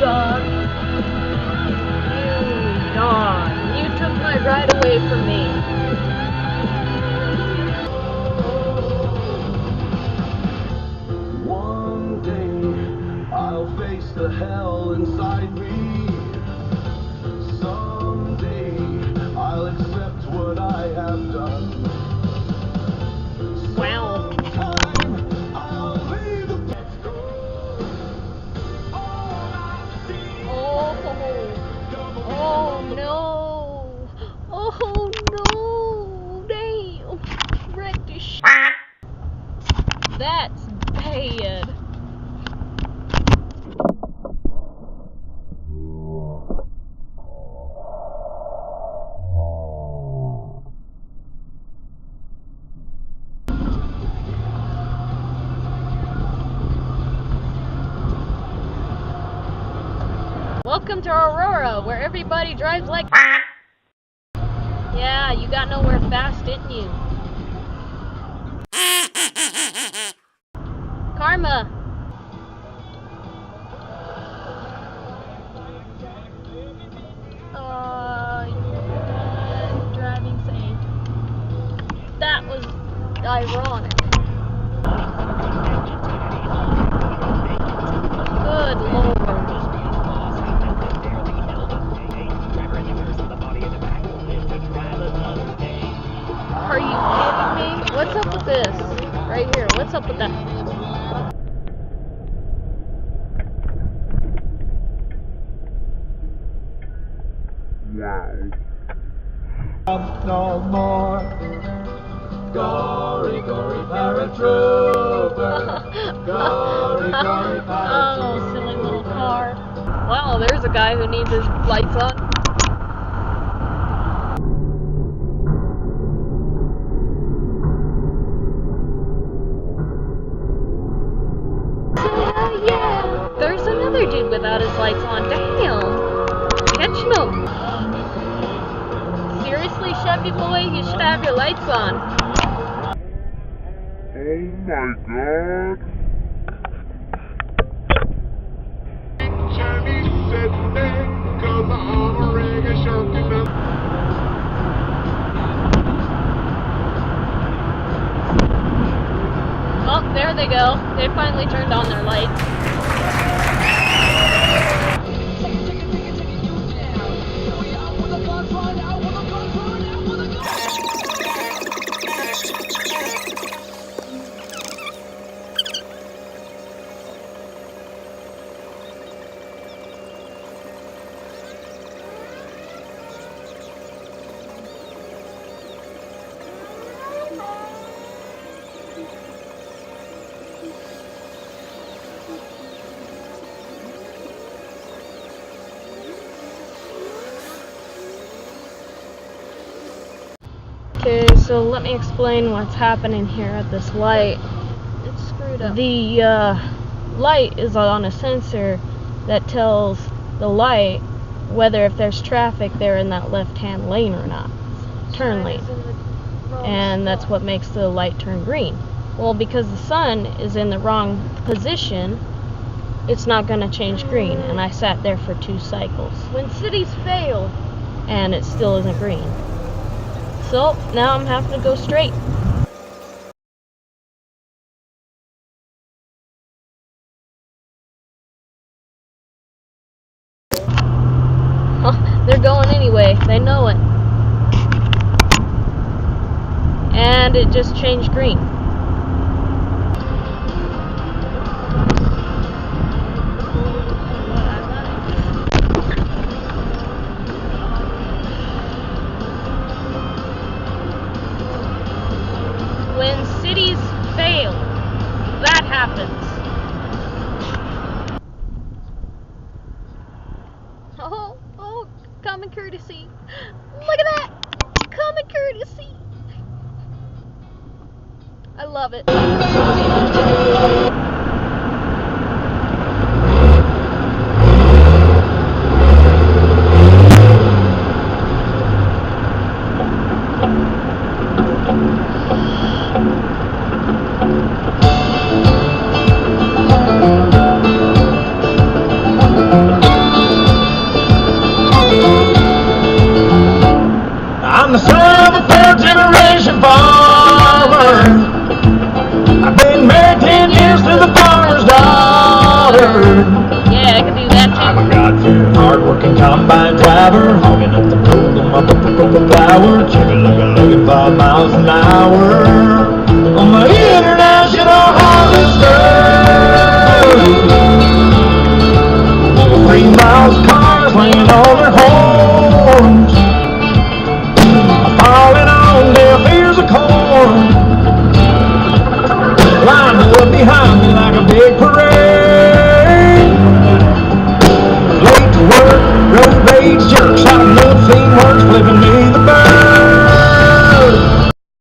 dog. You dog. You took my ride away from me. One day I'll face the hell inside me. Someday I'll accept what I have done. Wow. Sometime I'll leave the Oh no! Oh no! Damn! Wrecked his shit. That's bad. Welcome to Aurora, where everybody drives like yeah, you got nowhere fast, didn't you? Karma. You're driving safe. That was ironic. Good lord. Are you kidding me? What's up with this? Right here. What's up with that? no more. Gory, gory paratrooper. Gory, gory paratrooper. Oh, silly little car. Wow, there's a guy who needs his lights on. Yeah, there's another dude without his lights on. Damn. Catching him. Seriously, Chevy boy, you should have your lights on. Oh my god. Chinese said that, 'cause I'm a reggae shark and I'm Oh, there they go. They finally turned on their lights. Okay, so let me explain what's happening here at this light. It's screwed up. The light is on a sensor that tells the light whether if there's traffic they're in that left-hand lane or not. Turn lane. And that's what makes the light turn green. Well, because the sun is in the wrong position, it's not going to change green. And I sat there for 2 cycles. When cities fail, and it still isn't green. So now I'm having to go straight. They're going anyway. They know it. And it just changed green. When cities fail, that happens. Oh, common courtesy. Look at that! Common courtesy. I love it. combine driver, hogging up the road on my power, chicken looking 5 miles an hour on my internet.